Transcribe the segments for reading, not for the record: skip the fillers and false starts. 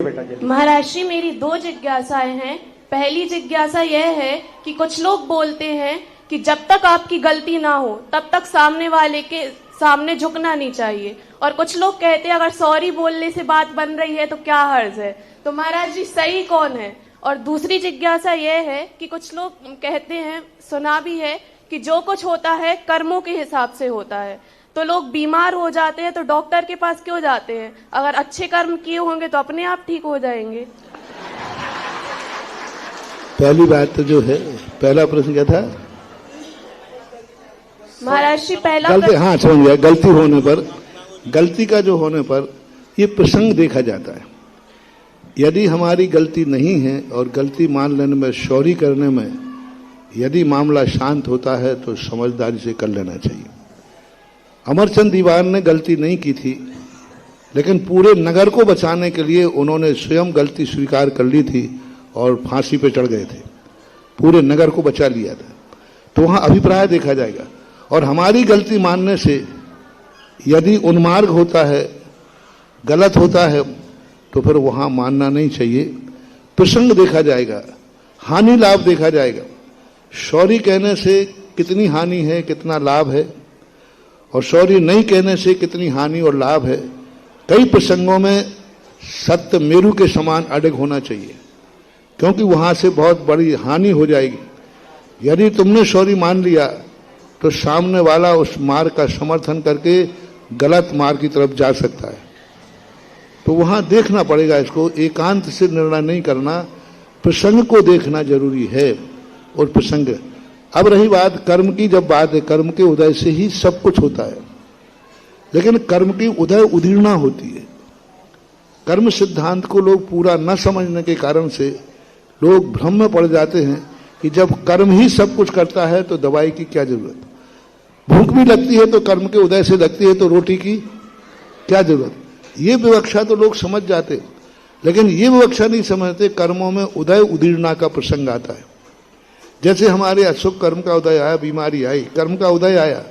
बेटा जल्दी। महाराज जी, मेरी 2 जिज्ञासाएं हैं। पहली जिज्ञासा यह है कि कुछ लोग बोलते हैं कि जब तक आपकी गलती ना हो तब तक सामने वाले के सामने झुकना नहीं चाहिए, और कुछ लोग कहते हैं अगर सॉरी बोलने से बात बन रही है तो क्या हर्ज है। तो महाराज जी, सही कौन है? और दूसरी जिज्ञासा यह है कि कुछ लोग कहते हैं, सुना भी है, कि जो कुछ होता है कर्मों के हिसाब से होता है। तो लोग बीमार हो जाते हैं तो डॉक्टर के पास क्यों जाते हैं? अगर अच्छे कर्म किए होंगे तो अपने आप ठीक हो जाएंगे। पहली बात तो जो है, पहला प्रश्न क्या था महाराज जी? पहला गलती, हाँ समझ गया। गलती होने पर, गलती का जो होने पर ये प्रसंग देखा जाता है। यदि हमारी गलती नहीं है और गलती मान लेने में, शौरी करने में यदि मामला शांत होता है तो समझदारी से कर लेना चाहिए। अमरचंद दीवान ने गलती नहीं की थी, लेकिन पूरे नगर को बचाने के लिए उन्होंने स्वयं गलती स्वीकार कर ली थी और फांसी पे चढ़ गए थे। पूरे नगर को बचा लिया था। तो वहां अभिप्राय देखा जाएगा। और हमारी गलती मानने से यदि उन्मार्ग होता है, गलत होता है, तो फिर वहां मानना नहीं चाहिए। प्रसंग देखा जाएगा, हानि लाभ देखा जाएगा। सॉरी कहने से कितनी हानि है, कितना लाभ है, और सॉरी नहीं कहने से कितनी हानि और लाभ है। कई प्रसंगों में सत्य मेरु के समान अड़ग होना चाहिए, क्योंकि वहां से बहुत बड़ी हानि हो जाएगी। यदि तुमने सॉरी मान लिया तो सामने वाला उस मार्ग का समर्थन करके गलत मार्ग की तरफ जा सकता है। तो वहां देखना पड़ेगा इसको, एकांत से निर्णय नहीं करना, प्रसंग को देखना जरूरी है। और प्रसंग, अब रही बात कर्म की, जब बात है कर्म के उदय से ही सब कुछ होता है, लेकिन कर्म की उदय उदीर्णा होती है। कर्म सिद्धांत को लोग पूरा न समझने के कारण से लोग भ्रम में पड़ जाते हैं कि जब कर्म ही सब कुछ करता है तो दवाई की क्या जरूरत। भूख भी लगती है तो कर्म के उदय से लगती है, तो रोटी की क्या जरूरत। ये विवक्षा तो लोग समझ जाते, लेकिन ये विवक्षा नहीं समझते कर्मों में उदय उदीर्णा का प्रसंग आता है। जैसे हमारे अशुभ कर्म का उदय आया, बीमारी आई, कर्म का उदय आया,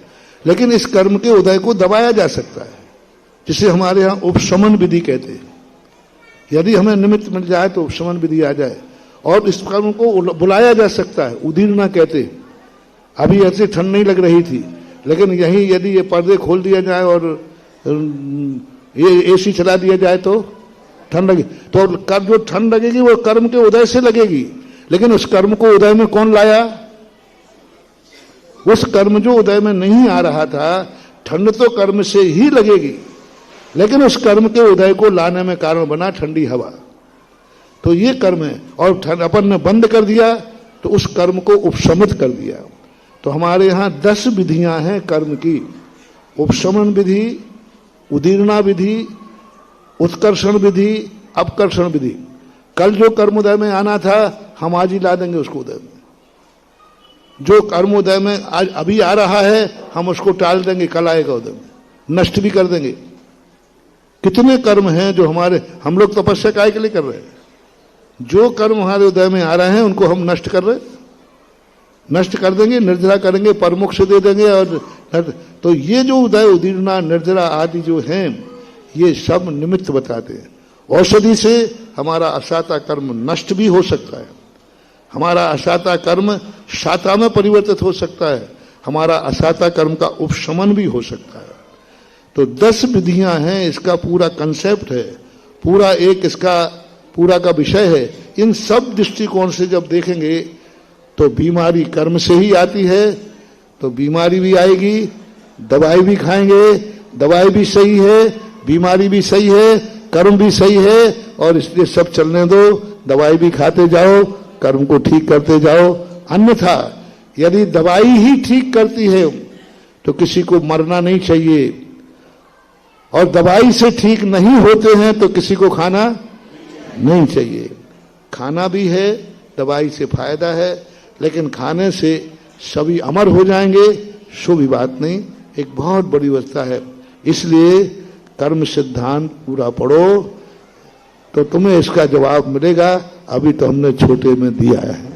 लेकिन इस कर्म के उदय को दबाया जा सकता है, जिसे हमारे यहाँ उपशमन विधि कहते हैं। यदि हमें निमित्त मिल जाए तो उपशमन विधि आ जाए, और इस कर्म को बुलाया जा सकता है, उदीर्णा कहते हैं। अभी ऐसे ठंड नहीं लग रही थी, लेकिन यही यदि ये पर्दे खोल दिया जाए और ये एसी चला दिया जाए तो ठंड लगे, तो जो ठंड लगेगी वो कर्म के उदय से लगेगी। लेकिन उस कर्म को उदय में कौन लाया? उस कर्म जो उदय में नहीं आ रहा था, ठंड तो कर्म से ही लगेगी, लेकिन उस कर्म के उदय को लाने में कारण बना ठंडी हवा। तो ये कर्म है, और अपन ने बंद कर दिया तो उस कर्म को उपशमित कर दिया। तो हमारे यहाँ 10 विधियां हैं कर्म की: उपशमन विधि, उदीर्णा विधि, उत्कर्षण विधि, अपकर्षण विधि। कल जो कर्म उदय में आना था हम आज ही ला देंगे उसको उदय में। जो कर्म उदय में आज अभी आ रहा है हम उसको टाल देंगे, कल आएगा उदय में, नष्ट भी कर देंगे। कितने कर्म हैं जो हमारे, हम लोग तपस्या काय के लिए कर रहे हैं? जो कर्म हमारे उदय में आ रहे हैं उनको हम नष्ट कर रहे हैं, नष्ट कर देंगे, निर्जरा करेंगे, परमोक्ष दे देंगे। और तो ये जो उदय उदीर्णा निर्जरा आदि जो हैं, ये सब निमित्त बताते हैं। औषधि से हमारा असाता कर्म नष्ट भी हो सकता है, हमारा असाता कर्म साता में परिवर्तित हो सकता है, हमारा असाता कर्म का उपशमन भी हो सकता है। तो 10 विधियां हैं, इसका पूरा कंसेप्ट है, पूरा एक इसका पूरा का विषय है। इन सब दृष्टिकोण से जब देखेंगे तो बीमारी कर्म से ही आती है, तो बीमारी भी आएगी, दवाई भी खाएंगे, दवाई भी सही है, बीमारी भी सही है, कर्म भी सही है, और इसलिए सब चलने दो, दवाई भी खाते जाओ, कर्म को ठीक करते जाओ। अन्यथा यदि दवाई ही ठीक करती है तो किसी को मरना नहीं चाहिए, और दवाई से ठीक नहीं होते हैं तो किसी को खाना नहीं चाहिए। खाना भी है, दवाई से फायदा है, लेकिन खाने से सभी अमर हो जाएंगे, शुभ बात नहीं, एक बहुत बड़ी अवस्था है। इसलिए कर्म सिद्धांत पूरा पढ़ो तो तुम्हें इसका जवाब मिलेगा। अभी तो हमने छोटे में दिया है।